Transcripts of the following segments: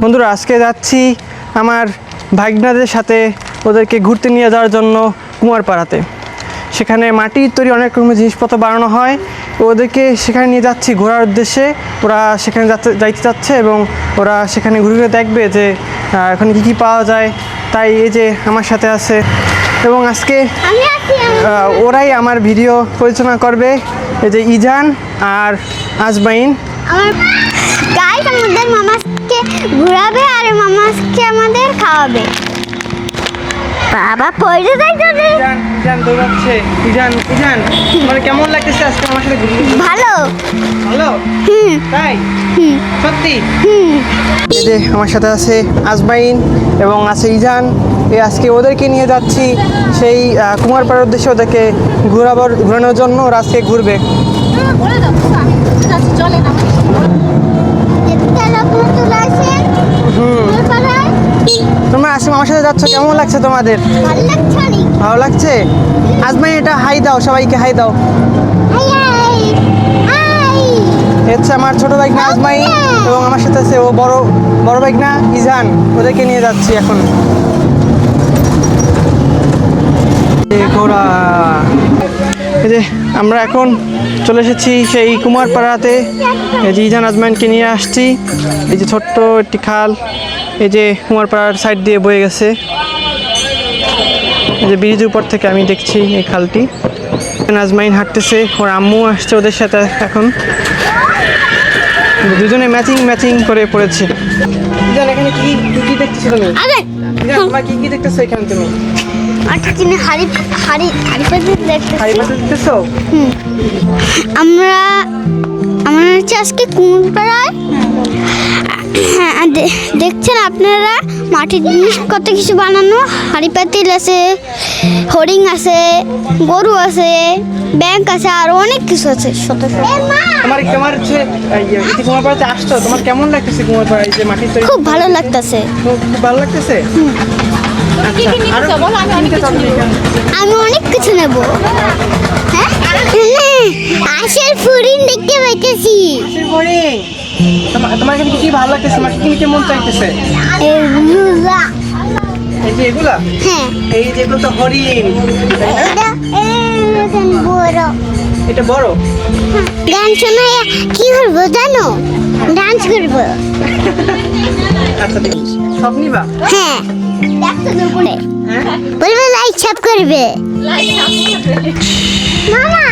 বন্ধুরা আজকে যাচ্ছি আমার ভাগনাদের সাথে ওদেরকে ঘুরতে নিয়ে যাওয়ার জন্য কুমারপাড়াতে। সেখানে মাটির তৈরি অনেক রকমের জিনিসপত্র বানানো হয়, ওদেরকে সেখানে নিয়ে যাচ্ছি ঘোরার উদ্দেশ্যে। ওরা সেখানে যাইতে যাচ্ছে এবং ওরা সেখানে ঘুরে ঘুরে দেখবে যে এখন কী কী পাওয়া যায়। তাই এই যে আমার সাথে আছে এবং আজকে ওরাই আমার ভিডিও পরিচালনা করবে, এই যে ইজান আর আজমাইন। গাইস আমাদের মামাকে ঘোরাবে আর মামাকে আমাদের খাওয়াবে। বাবা পড়ে যাই তো রে। ইজান দৌড়াচ্ছে। ইজান তোমার কেমন লাগতেছে আজকে আমার সাথে ঘুরতে? ভালো ভালো। তাই? সত্যি? এই যে আমার সাথে আছে আজমাইন এবং আছে ইজান। এই আজকে ওদেরকে নিয়ে যাচ্ছি সেই কুমারপাড়ার উদ্দেশ্যে, ওদেরকে ঘোরানোর জন্য ওরা আজকে ঘুরবে। তোমরা আজকে আমার সাথে যাচ্ছ, কেমন লাগছে তোমাদের? ভালো লাগছে। আজমাইন এটা হাই দাও, সবাইকে হাই দাও। হচ্ছে আমার ছোট ভাই না আজমাইন এবং আমার সাথে আছে ও বড় ভাই না ইজান। ওদেরকে নিয়ে যাচ্ছি এখন। এই যে আমরা এখন চলে এসেছি সেই কুমারপাড়াতে। এই যে ইজান আজমাইনকে নিয়ে আসছি। এই যে ছোট্ট একটি খাল, এই যে কুমারপাড়ার সাইড দিয়ে বয়ে গেছে। এই যে ব্রিজের উপর থেকে আমি দেখছি এই খালটি। আজমাইন হাঁটতেছে, ওর আম্মু আসছে ওদের সাথে। এখন দুজনে ম্যাচিং করে পড়েছে। ইজান এখানে কি দেখতেছো তুমি? ইজান তোমার কি দেখতেছো এখানে তুমি? আমরা হচ্ছে আজকে কুমারপাড়ায় দেখছেন আপনারা মাটির জিনিস কত কিছু বানানো। হাঁড়ি পাতিল আছে, হরিণ আছে, গরু আছে, ব্যাংক আছে, আর অনেক কিছু আছে। তোমার হচ্ছে কুমারপাড়াতে আসছো, তোমার কেমন লাগতেছে কুমারপাড়ায় যে মাটির তৈরি? খুব ভালো লাগতেছে। খুব ভালো লাগতেছে। আমি অনেক কিছু নেব। হ্যাঁ আশের হরিণ দেখতে পাইতেছি। তোমার এখানে কি ভালো লাগতেছে? তোমার কি নিতে মন চাইতেছে? এই যে এগুলা? হ্যাঁ এই যে এগুলো তো হরিণ। এটা বড়। গান শোনা কি করবো জানো? ডান্স করবো। আচ্ছা ঠিক আছে, সব নিবা? হ্যাঁ বলবে লাইক ছাপ করবে। মামা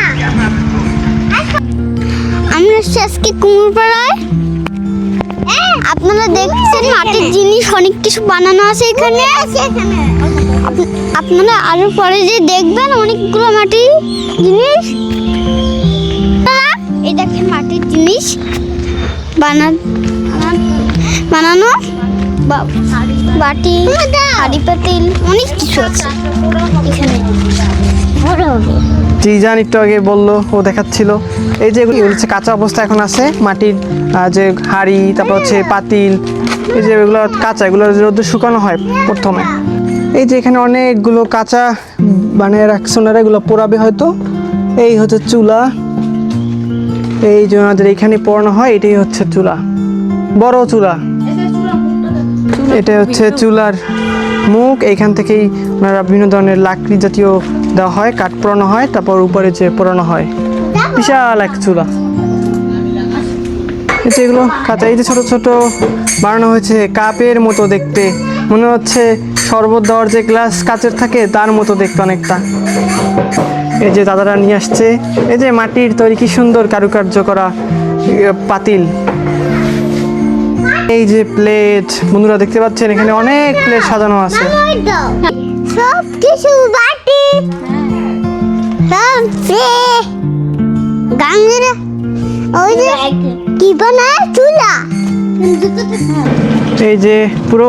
আমরা আজকে কুমারপাড়ায়, আপনারা দেখছেন মাটির জিনিস অনেক কিছু বানানো আছে এখানে। আপনারা আরো পরে যে দেখবেন অনেকগুলো মাটির জিনিস। এই দেখেন মাটির জিনিস বানানো বাটি, হাঁড়ি পাতিল, অনেক কিছু আছে এখানে। ইজান একটু আগে বললো, ও দেখাচ্ছিল। এই যে এগুলো হচ্ছে কাঁচা অবস্থা এখন আছে মাটির যে হাঁড়ি, তারপর হচ্ছে পাতিল। এই যে এগুলো কাঁচা, এগুলো রোদে শুকানো হয় প্রথমে। এই যে এখানে অনেকগুলো কাঁচা বানিয়ে রাখছে ওনারা, এগুলো পোড়াবে হয়তো। এই হচ্ছে চুলা, এই যে ওনাদের এখানে পোড়ানো হয়। এটাই হচ্ছে চুলা, বড় চুলা। এটা হচ্ছে চুলার মুখ। এইখান থেকেই ওনারা বিভিন্ন ধরনের লাকড়ি জাতীয় দেওয়া হয়, কাঠ পোড়ানো হয়, তারপর উপরে যে পোড়ানো হয়। বিশাল এক চুলা। এগুলো কাঁচা। এই যে ছোট ছোট বানানো হয়েছে কাপের মতো দেখতে, মনে হচ্ছে শরবত দেওয়ার যে গ্লাস কাচের থাকে তার মতো দেখতে অনেকটা। এই যে দাদারা নিয়ে আসছে, এই যে মাটির তৈরি কি সুন্দর কারুকার্য করা পাতিল। এই যে প্লেট, বন্ধুরা দেখতে পাচ্ছেন এখানে অনেক প্লেট সাজানো আছে। সব কিছু বাটি, গাঙ্গেরা ওই যে কি বানায় চুলা। এই যে পুরো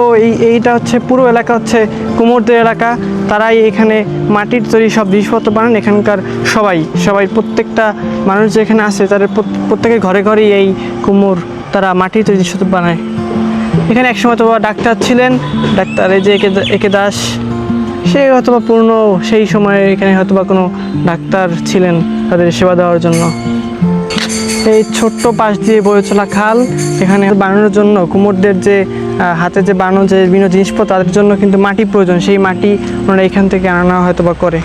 এইটা হচ্ছে পুরো এলাকা হচ্ছে কুমোরদের এলাকা। তারাই এখানে মাটির তৈরি সব জিনিসপত্র বানান। এখানকার সবাই প্রত্যেকটা মানুষ যে এখানে আছে তাদের প্রত্যেকের ঘরে ঘরেই এই কুমোর, তারা মাটির তৈরি জিনিসপত্র বানায়। এখানে একসময় তো ডাক্তার ছিলেন, ডাক্তার এই যে একে দাস, সে হয়তো বা পুরনো সেই সময়ে এখানে হয়তো বা কোনো ডাক্তার ছিলেন তাদের সেবা দেওয়ার জন্য। এই ছোট্ট পাশ দিয়ে বয়ে চলা খাল, এখানে বানানোর জন্য কুমোরদের যে হাতে যে বানানো যে বিভিন্ন জিনিসপত্র তাদের জন্য কিন্তু মাটি প্রয়োজন, সেই মাটি ওনারা এখান থেকে আনা হয়তো বা করে।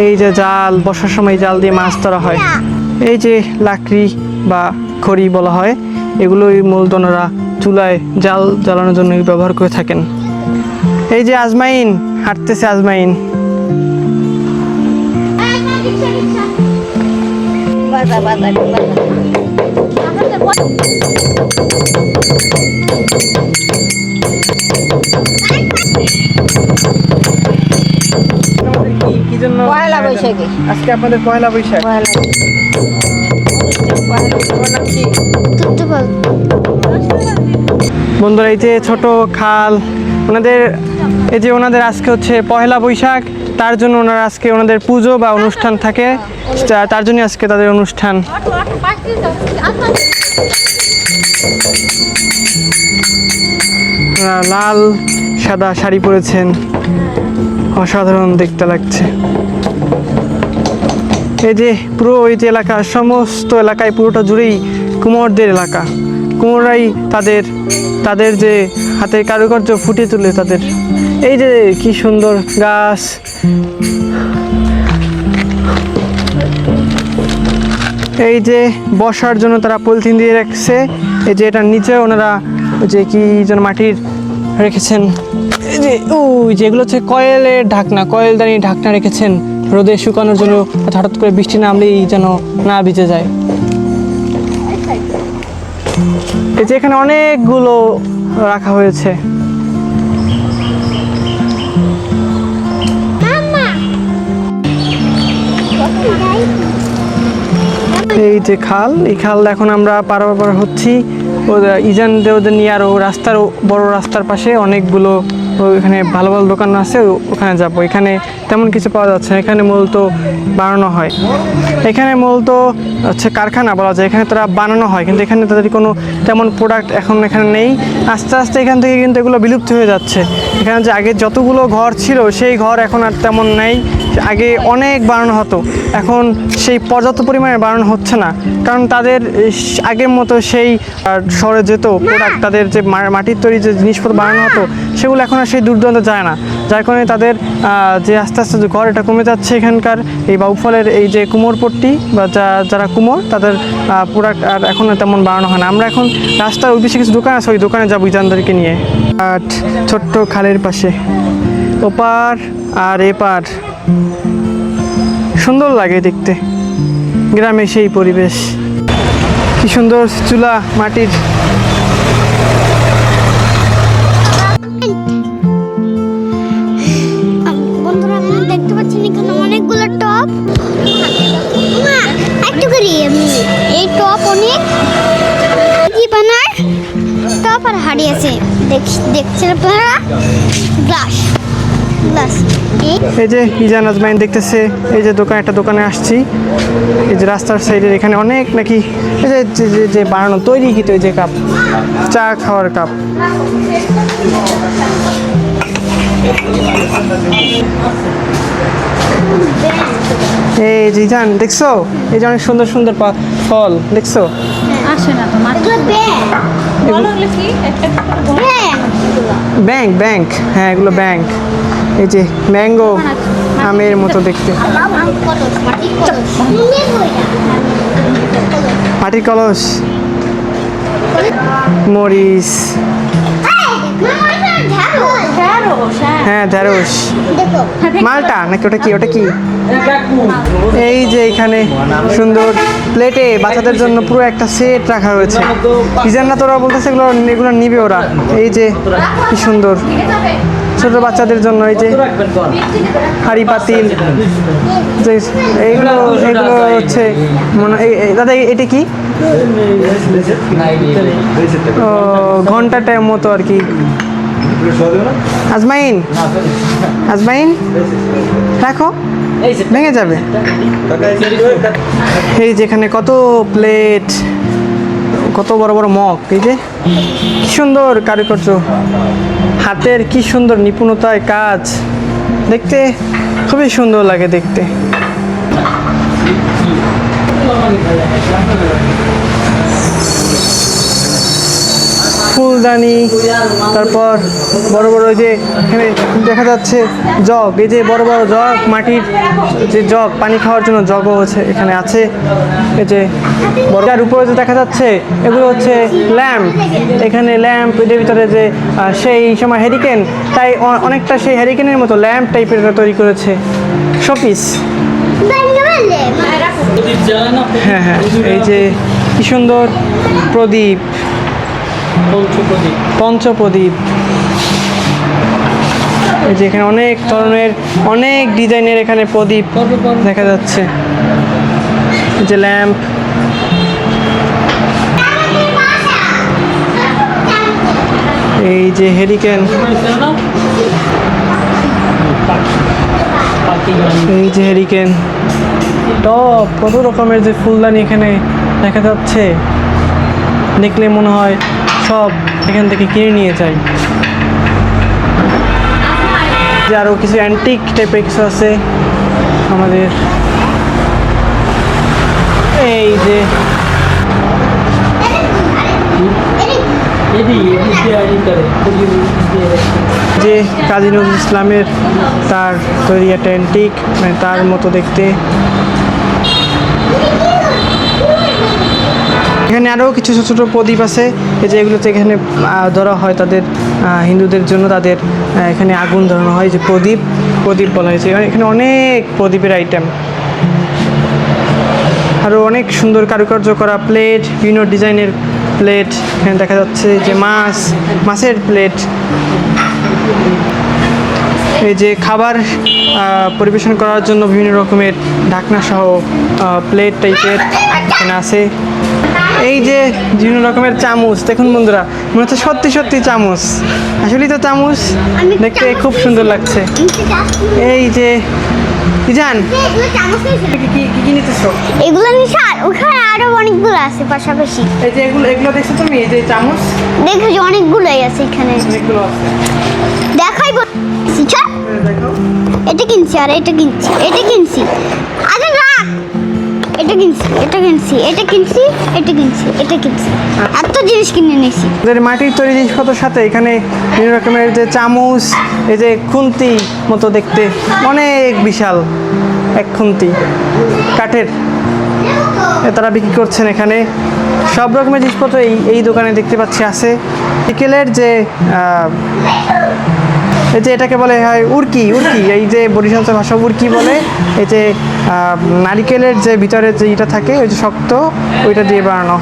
এই যে জাল, বর্ষার সময় জাল দিয়ে মাছ ধরা হয়। এই যে লাকড়ি বা খড়ি বলা হয়, এগুলোই মূলত ওনারা চুলায় জাল জ্বালানোর জন্য ব্যবহার করে থাকেন। এই যে আজমাইন হাঁটতেছে, আজমাইন। কি জন্য পয়লা বৈশাখে। আজকে আপনাদের পয়লা বৈশাখ। তোমার নাম কি? তুত্তুফল। বন্ধুরা, এই যে ছোট খাল ওনাদের, এই যে ওনাদের আজকে হচ্ছে পয়লা বৈশাখ, তার জন্য ওনারা আজকে ওনাদের পুজো বা অনুষ্ঠান থাকে, তার জন্য আজকে তাদের অনুষ্ঠান। ওনারা লাল সাদা শাড়ি পরেছেন, অসাধারণ দেখতে লাগছে। এই যে পুরো এই যে এলাকা, সমস্ত এলাকায় পুরোটা জুড়েই কুমোরদের এলাকা। কুমোররাই তাদের যে হাতের কারুকার্য ফুটিয়ে তুলে তাদের। এই যে কি সুন্দর গাছ, এই যে বসার জন্য তারা পলিথিন দিয়ে রাখছে। এই যে এটার নিচে ওনারা যে কি যেন মাটির রেখেছেন, এই যে ওই যেগুলো হচ্ছে কয়েলের ঢাকনা, কয়েলদানি ঢাকনা রেখেছেন রোদে শুকানোর জন্য, হঠাৎ করে বৃষ্টি নামলেই যেন না ভিজে যায়। এই যে এখানে অনেকগুলো রাখা হয়েছে। এই যে খাল, এই খাল এখন আমরা পারাপার হচ্ছি। ইজান ওদের নিয়ে আরও রাস্তার, বড় রাস্তার পাশে অনেকগুলো এখানে ভালো ভালো দোকান আছে, ওখানে যাব। এখানে তেমন কিছু পাওয়া যাচ্ছে না, এখানে মূলত বানানো হয়। এখানে মূলত হচ্ছে কারখানা বলা যায়, এখানে তারা বানানো হয়, কিন্তু এখানে তাদের কোনো তেমন প্রোডাক্ট এখন এখানে নেই। আস্তে আস্তে এখান থেকে কিন্তু এগুলো বিলুপ্ত হয়ে যাচ্ছে। এখানে যে আগে যতগুলো ঘর ছিল সেই ঘর এখন আর তেমন নেই। আগে অনেক বানানো হতো, এখন সেই পর্যাপ্ত পরিমাণে বানানো হচ্ছে না, কারণ তাদের আগের মতো সেই শহরে যেত প্রোডাক্ট, তাদের যে মাটির তৈরি যে জিনিসপত্র বানানো হতো সেগুলো এখন আর সেই দূরদূরান্তে যায় না, যার কারণে তাদের যে আস্তে আস্তে যে ঘর এটা কমে যাচ্ছে। এখানকার এই বাউফলের এই যে কুমোরপট্টি বা যারা কুমোর, তাদের প্রোডাক্ট আর এখন তেমন বানানো হয় না। আমরা এখন রাস্তার ওই বেশি কিছু দোকান আছে, ওই দোকানে যাবো ইজানদেরকে নিয়ে। আর ছোট্ট খালের পাশে ওপার আর এপার, সুন্দর লাগে দেখতে, গ্রামে সেই পরিবেশ। কি সুন্দর চুলা মাটির। বন্ধুরা, আপনারা দেখতে পাচ্ছেন এখানে অনেকগুলো টপ। একটু করি এই টপ অনেক কি বানার টপ আর হাড়ি আছে, দেখছেন আপনারা। Glass glass. এই যে ইজান আজমাইন দেখতেছে, এই যে দোকান, একটা দোকানে আসছি, এই যে রাস্তার সাইডের এখানে অনেক নাকি এই যে বানানো তৈরি কি তো, এই যে কাপ, চা খাওয়ার কাপ। এই যে ইজান দেখছো, এই যে অনেক সুন্দর সুন্দর ফল দেখছো। আসে না তোমার বলো কি একটা ব্যাংক ব্যাংক, হ্যাঁ এগুলো ব্যাংক। এই যে ম্যাঙ্গো, আমের মতো দেখতে। মাটির কলস, মরিচ, হ্যাঁ ঢেঁড়স, মালটা নাকি ওটা কি, ওটা কি? এই যে এখানে সুন্দর প্লেটে বাচ্চাদের জন্য পুরো একটা সেট রাখা হয়েছে। ইজান্না তোরা বলতেছে এগুলো এগুলো নিবে ওরা। এই যে কি সুন্দর ছোট বাচ্চাদের জন্য, এই যে হাঁড়ি পাতিল, যে এইগুলো এগুলো হচ্ছে মনে, দাদা এটা কি? ও ঘন্টাটার মতো আর কি। আজমাইন, আজমাইন রাখো, ভেঙে যাবে। এই যেখানে কত প্লেট, কত বড় বড় মগ, এই যে কি সুন্দর কারুকার্য, হাতের কি সুন্দর নিপুণতায় কাজ, দেখতে খুবই সুন্দর লাগে দেখতে। ফুলদানি, তারপর বড় বড় যে এখানে দেখা যাচ্ছে জগ, এই যে বড় বড় জগ, মাটির যে জগ পানি খাওয়ার জন্য জগও হচ্ছে এখানে আছে। এই যে বড় যার উপরে যে দেখা যাচ্ছে এগুলো হচ্ছে ল্যাম্প, এখানে ল্যাম্প, এদের ভিতরে যে সেই সময় হ্যারিকেন, তাই অনেকটা সেই হ্যারিকেনের মতো ল্যাম্প টাইপের তৈরি করেছে, শোপিস। হ্যাঁ হ্যাঁ, এই যে কি সুন্দর প্রদীপ, পঞ্চপ্রদীপ। এই যে এখানে অনেক ধরনের অনেক ডিজাইনের এখানে প্রদীপ দেখা যাচ্ছে, এই যে ল্যাম্প। এই যে হ্যারিকেন, এই যে হ্যারিকেন, টপ, কত রকমের যে ফুলদানি এখানে দেখা যাচ্ছে, দেখলে মনে হয় সব এখান থেকে কিনে নিয়ে যাই। যে আরও কিছু অ্যান্টিক টাইপের কিছু আছে আমাদের। এই যে যে কাজী নজরুল ইসলামের তার তৈরি একটা অ্যান্টিক, মানে তার মতো দেখতে। এখানে আরও কিছু ছোটো ছোটো প্রদীপ আছে, এই যে এগুলোতে এখানে ধরা হয় তাদের হিন্দুদের জন্য, তাদের এখানে আগুন ধরানো হয়, যে প্রদীপ, প্রদীপ বলা হয়েছে। এখানে অনেক প্রদীপের আইটেম, আরও অনেক সুন্দর কারুকার্য করা প্লেট, বিভিন্ন ডিজাইনের প্লেট এখানে দেখা যাচ্ছে, যে মাছের প্লেট। এই যে খাবার পরিবেশন করার জন্য বিভিন্ন রকমের ঢাকনা সহ প্লেট টাইপের এখানে আছে। এই যে বিভিন্ন রকমের চামচ, দেখুন বন্ধুরা, মনে হচ্ছে সত্যি সত্যি চামচ, আসলেই তো চামচ, দেখতে খুব সুন্দর লাগছে। এই যে জান কি নিতেছো? এগুলো নিশার ওখানে আরো অনেকগুলো আছে পাশাপাশি। এই যে এগুলো দেখছো তুমি, এই যে চামচ দেখেছি অনেকগুলোই আছে এখানে, অনেকগুলো আছে। দেখাই বলছি, দেখো, এটা কিনছি আর এটা কিনছি, এটা কিনছি, আরে রাখ, এটা কিনছি, এটা কিনছি, এটা কিনছি, এটা কিনছি, এটা কিনছি, এত জিনিস কিনে নিয়েছি। ওদের মাটির তৈরি জিনিসপত্রের সাথে এখানে বিভিন্ন রকমের যে চামচ, এই যে খুন্তি মতো দেখতে, অনেক বিশাল এক খুন্তি কাঠের, তারা বিক্রি করছেন এখানে। সব রকমের জিনিসপত্র এই দোকানে দেখতে পাচ্ছি আছে। বিকেলের যে এই যে এটাকে বলে হয় উড়কি, এই যে বরিশাল ভাষা উড়কি বলে। এই যে নারিকেলের যে ভিতরে যে এটা থাকে, ওই যে শক্ত, ওইটা দিয়ে বানানো।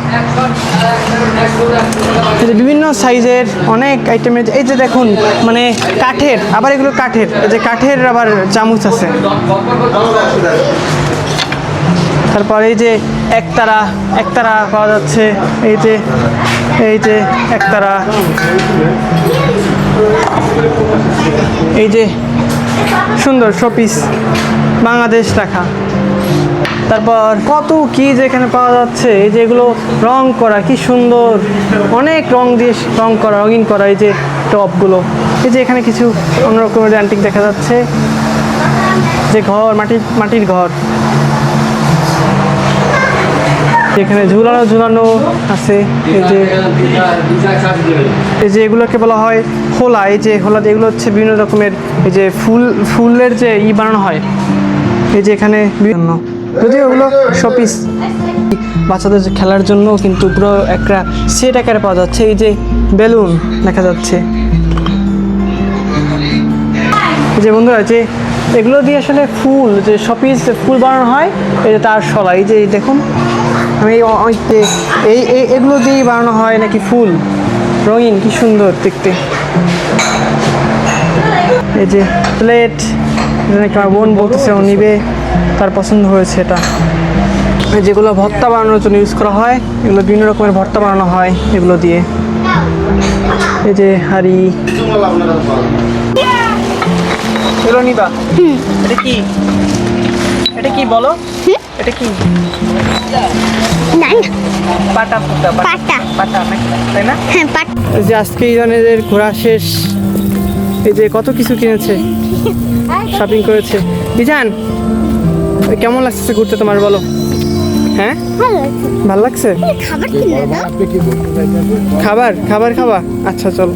এই যে বিভিন্ন সাইজের অনেক আইটেমের, এই যে দেখুন, মানে কাঠের, আবার এগুলো কাঠের, এই যে কাঠের আবার চামচ আছে। তারপর এই যে একতারা পাওয়া যাচ্ছে, এই যে একতারা, এই যে সুন্দর শোপিস, বাংলাদেশ লেখা। তারপর কত কি যে এখানে পাওয়া যাচ্ছে, এই যে এগুলো রং করা, কি সুন্দর, অনেক রং দিয়ে রং করা, রঙিন করা, এই যে টপগুলো। এই যে এখানে কিছু অন্যরকমের অ্যান্টিক দেখা যাচ্ছে, যে ঘর, মাটির ঘর, এখানে ঝুলানো আছে। এই যে এগুলোকে বলা হয় হোলা, এই যে হোলা, এগুলো হচ্ছে বিভিন্ন রকমের, এই যে ফুলের যে বানানো হয়, এই যে এখানে বিভিন্ন, যদিও ওগুলো শোপিস, বাচ্চাদের খেলার জন্য, কিন্তু পুরো একটা সেট আকারে পাওয়া যাচ্ছে। এই যে বেলুন দেখা যাচ্ছে। এই যে বন্ধুরা, যে এগুলো দিয়ে আসলে ফুল, যে শোপিস ফুল বানানো হয়, এই যে তার শলা, এই যে দেখুন, আমি এগুলো দিয়েই বানানো হয় নাকি ফুল, রঙিন, কি সুন্দর দেখতে। এই যে প্লেট, এটা নাকি আমার বোন বলতেছে ও নিবে, তার পছন্দ হয়েছে এটা। যেগুলো ভর্তা বানানোর জন্য ইউজ করা হয়, এগুলো বিভিন্ন রকমের ভর্তা বানানো হয় এগুলো দিয়ে। এই যে হাঁড়ি, এগুলো নিবা? এটা কি বলো, এটা কি? পাটা, তাই না? এই যে আজকে ইরানের ঘোরা শেষ, এই যে কত কিছু কিনেছে, শপিং করেছে। ইজান, কেমন লাগছে ঘুরতে তোমার, বলো? হ্যাঁ ভালো লাগছে। ভালো লাগছে? খাবার কিনে দাও। খাবার খাবার খাবা? আচ্ছা চলো।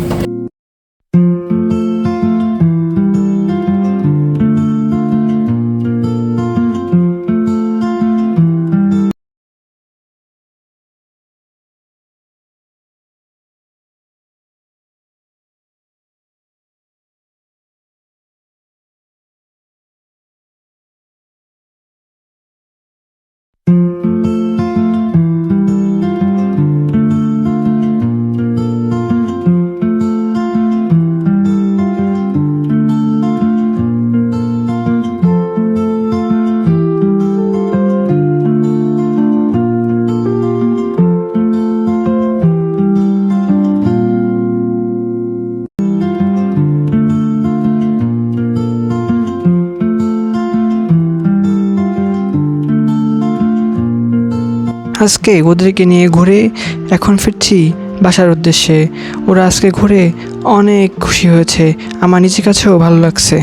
আজকে ওদেরকে নিয়ে ঘুরে এখন ফিরছি বাসার উদ্দেশ্যে। ওরা আজকে ঘুরে অনেক খুশি হয়েছে, আমার নিজের কাছেও ভালো লাগছে।